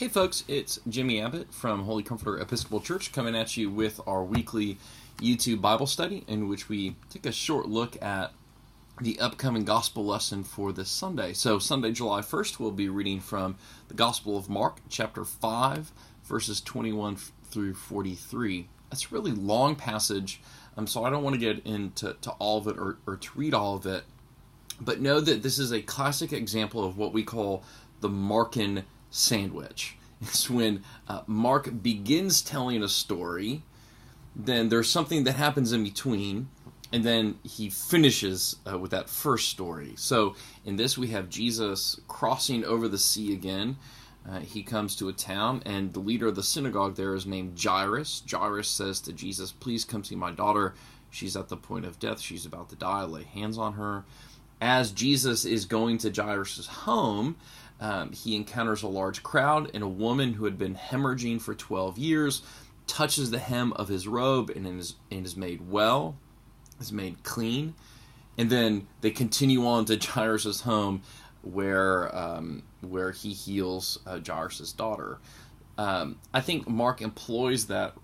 Hey folks, it's Jimmy Abbott from Holy Comforter Episcopal Church coming at you with our weekly YouTube Bible study in which we take a short look at the upcoming gospel lesson for this Sunday. So Sunday, July 1st, we'll be reading from the Gospel of Mark, chapter 5, verses 21 through 43. That's a really long passage, so I don't want to get into all of it or to read all of it, but know that this is a classic example of what we call the Markan Sandwich. It's when Mark begins telling a story, then there's something that happens in between, and then he finishes with that first story. So in this we have Jesus crossing over the sea again. He comes to a town, and the leader of the synagogue there is named Jairus. Jairus says to Jesus, "Please come see my daughter. She's at the point of death. She's about to die. Lay hands on her." As Jesus is going to Jairus' home, he encounters a large crowd, and a woman who had been hemorrhaging for 12 years touches the hem of his robe and is made well, is made clean. And then they continue on to Jairus' home where he heals Jairus' daughter. I think Mark employs that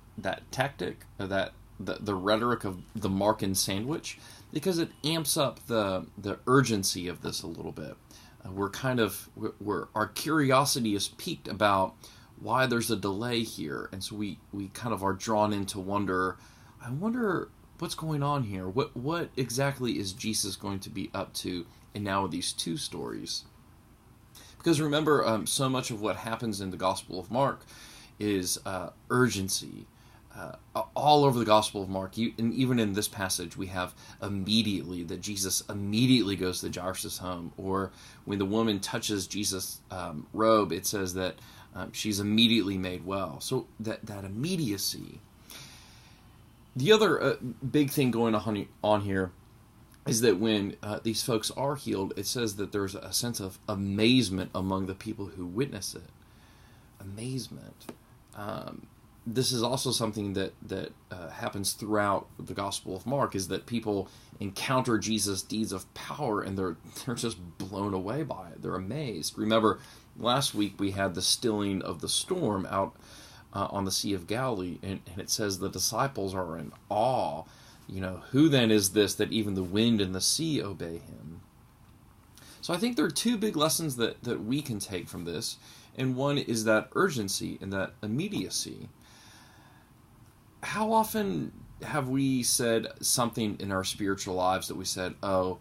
tactic, the rhetoric of the Markan Sandwich, because it amps up the urgency of this a little bit. Our curiosity is piqued about why there's a delay here, and so we kind of are drawn in to wonder. I wonder what's going on here. What exactly is Jesus going to be up to? And now with these two stories, because remember, so much of what happens in the Gospel of Mark is urgency. All over the Gospel of Mark, and even in this passage, we have immediately that Jesus immediately goes to Jairus' home, or when the woman touches Jesus' robe, it says that she's immediately made well. So that immediacy. The other big thing going on here is that when these folks are healed, it says that there's a sense of amazement among the people who witness it. Amazement. This is also something that happens throughout the Gospel of Mark, is that people encounter Jesus' deeds of power and they're just blown away by it. They're amazed. Remember, last week we had the stilling of the storm out on the Sea of Galilee, and it says the disciples are in awe. Who then is this that even the wind and the sea obey him? So I think there are two big lessons that we can take from this, and one is that urgency and that immediacy. How often have we said something in our spiritual lives that we said, "Oh,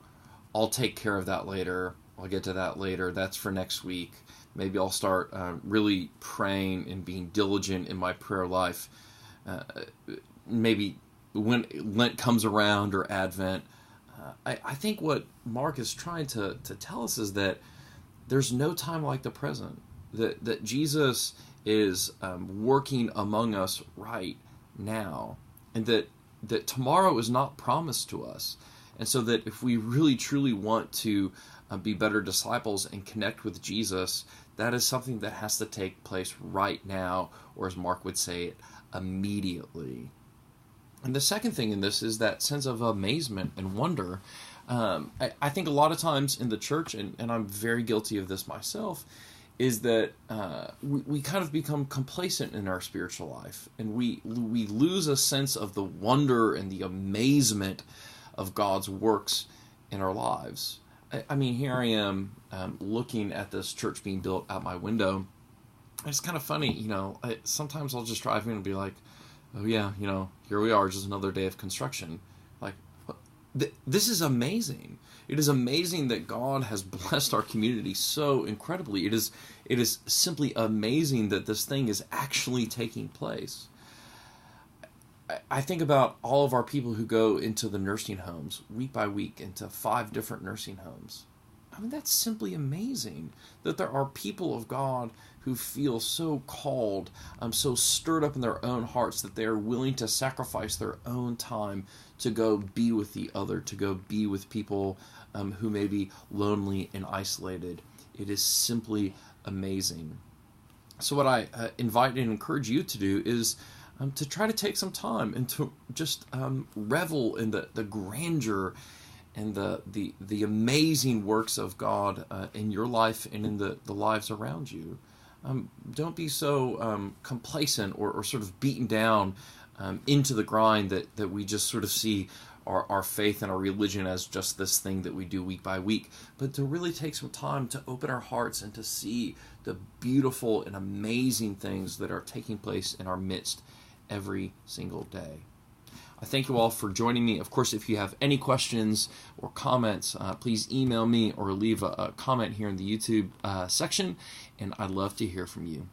I'll take care of that later. I'll get to that later. That's for next week. Maybe I'll start really praying and being diligent in my prayer life. Maybe when Lent comes around or Advent." I think what Mark is trying to tell us is that there's no time like the present. That Jesus is working among us right now, and that tomorrow is not promised to us, and so that if we really truly want to be better disciples and connect with Jesus, that is something that has to take place right now, or as Mark would say it, immediately. And the second thing in this is that sense of amazement and wonder. I think a lot of times in the church, and I'm very guilty of this myself, is that we kind of become complacent in our spiritual life, and we lose a sense of the wonder and the amazement of God's works in our lives. I mean, here I am looking at this church being built out my window. It's kind of funny, sometimes I'll just drive in and be like, "Oh yeah, here we are, just another day of construction." Like, this is amazing. It is amazing that God has blessed our community so incredibly. It is simply amazing that this thing is actually taking place. I think about all of our people who go into the nursing homes week by week, into 5 different nursing homes. I mean, that's simply amazing that there are people of God who feel so called, so stirred up in their own hearts that they are willing to sacrifice their own time to go be with the other, to go be with people who may be lonely and isolated. It is simply amazing. So what I invite and encourage you to do is to try to take some time and to just revel in the grandeur and the amazing works of God in your life and in the lives around you. don't be so complacent or sort of beaten down into the grind that we just sort of see our faith and our religion as just this thing that we do week by week, but to really take some time to open our hearts and to see the beautiful and amazing things that are taking place in our midst every single day. I thank you all for joining me. Of course, if you have any questions or comments, please email me or leave a comment here in the YouTube section, and I'd love to hear from you.